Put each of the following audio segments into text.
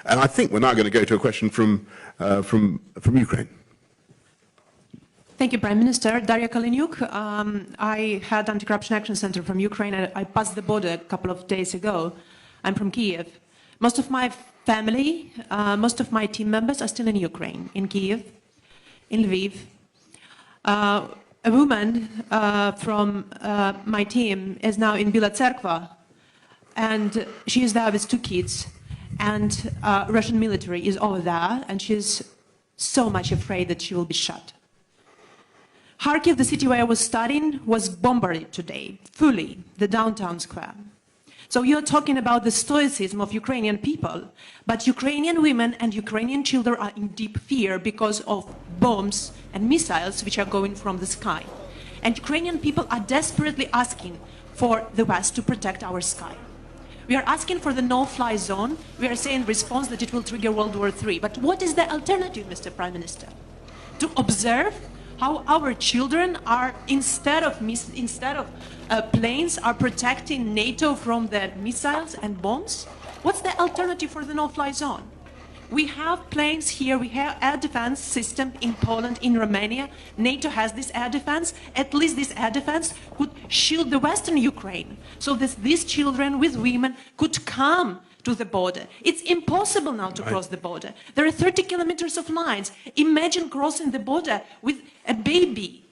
And I think we're now going to go to a question from Ukraine. Thank you, Prime Minister. Daria Kaleniuk. I had Anti-Corruption Action Center from Ukraine. I passed the border a couple of days ago. I'm from Kiev. Most of my family, most of my team members are still in Ukraine, in Kiev, in Lviv. A woman from my team is now in Bila Tserkva, and she is there with 2 kids. And Russian military is over there, and she's so much afraid that she will be shot. Kharkiv, the city where I was studying, was bombarded today, fully, the downtown square. So you're talking about the stoicism of Ukrainian people, but Ukrainian women and Ukrainian children are in deep fear because of bombs and missiles which are going from the sky. And Ukrainian people are desperately asking for the West to protect our sky. We are asking for the no-fly zone. We are saying in response that it will trigger World War III. But what is the alternative, Mr. Prime Minister? To observe how our children are, instead of planes, are protecting NATO from the missiles and bombs? What's the alternative for the no-fly zone? We have planes here, we have air defense system in Poland, in Romania. NATO has this air defense. At least this air defense could shield the Western Ukraine so that these children with women could come to the border. It's impossible now to cross the border. There are 30 kilometers of lines. Imagine crossing the border with a baby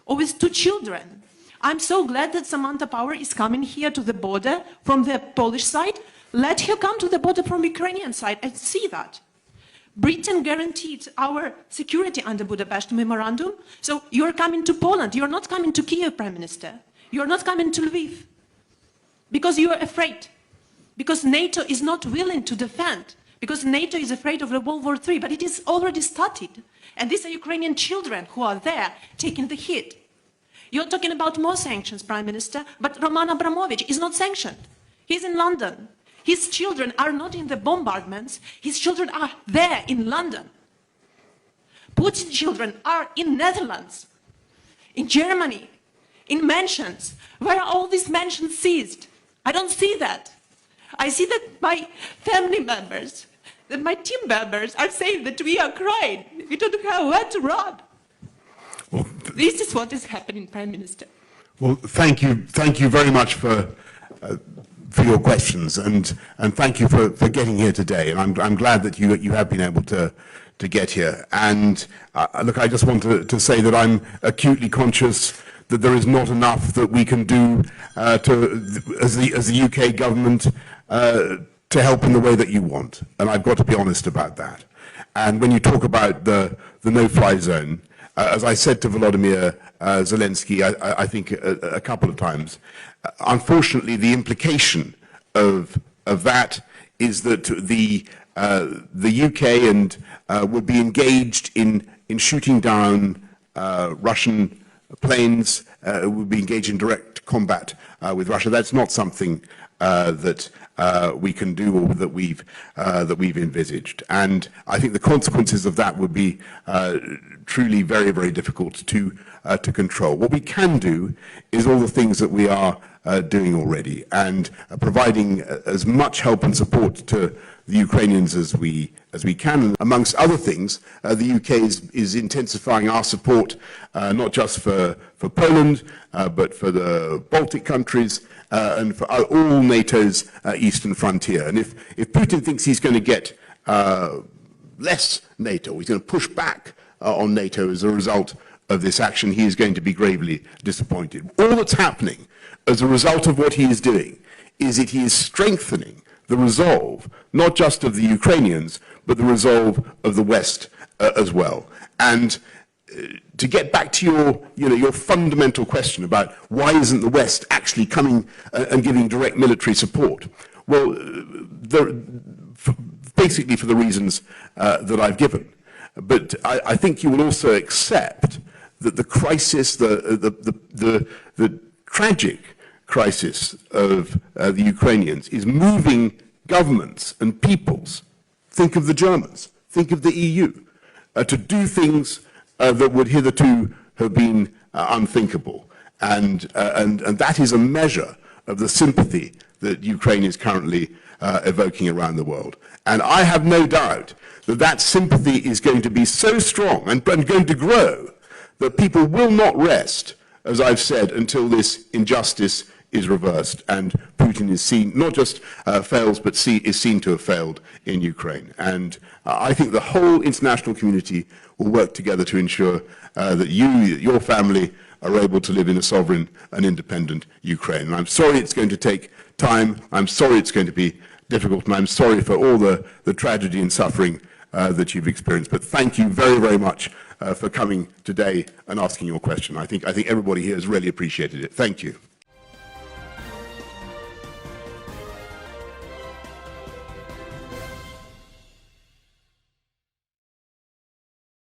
or with 2 children. I'm so glad that Samantha Power is coming here to the border from the Polish side. Let her come to the border from the Ukrainian side and see that. Britain guaranteed our security under Budapest Memorandum. So you're coming to Poland. You're not coming to Kiev, Prime Minister. You're not coming to Lviv because you are afraid. Because NATO is not willing to defend, because NATO is afraid of the World War III, but it is already started. And these are Ukrainian children who are there taking the hit. You're talking about more sanctions, Prime Minister, but Roman Abramovich is not sanctioned. He's in London. His children are not in the bombardments. His children are there in London. Putin's children are in Netherlands, in Germany, in mansions. Where are all these mansions seized? I don't see that. I see that my family members, that my team members are saying that we are crying. We don't have where to run. Well, this is what is happening, Prime Minister. Well, thank you very much for your questions, and thank you for getting here today. And I'm glad that you have been able to get here. And look, I just want to say that I'm acutely conscious that there is not enough that we can do as the UK government to help in the way that you want. And I've got to be honest about that. And when you talk about the no-fly zone, as I said to Volodymyr Zelensky, I think a couple of times, unfortunately the implication of that is that the UK and would be engaged in shooting down Russian planes, would be engaged in direct combat with Russia. That's not something that we can do or that we've envisaged. And I think the consequences of that would be truly very, very difficult to control. What we can do is all the things that we are doing already, and providing as much help and support to the Ukrainians as we can. And amongst other things, the UK is intensifying our support, not just for Poland, but for the Baltic countries, and for all NATO's eastern frontier. And if Putin thinks he's going to get less NATO, he's going to push back on NATO as a result of this action, he is going to be gravely disappointed. All that's happening as a result of what he is doing is that he is strengthening the resolve, not just of the Ukrainians, but the resolve of the West as well. And to get back to your fundamental question about why isn't the West actually coming and giving direct military support? Well, basically for the reasons that I've given. But I think you will also accept that the crisis, the tragic crisis of the Ukrainians is moving governments and peoples, think of the Germans, think of the EU, to do things that would hitherto have been unthinkable. And that is a measure of the sympathy that Ukraine is currently evoking around the world. And I have no doubt that that sympathy is going to be so strong and going to grow that people will not rest, as I've said, until this injustice is reversed and Putin is seen, not just fails, but is seen to have failed in Ukraine. And I think the whole international community will work together to ensure that your family, are able to live in a sovereign and independent Ukraine. And I'm sorry it's going to take time. I'm sorry it's going to be difficult, and I'm sorry for all the tragedy and suffering that you've experienced. But thank you very, very much for coming today and asking your question. I think everybody here has really appreciated it. Thank you.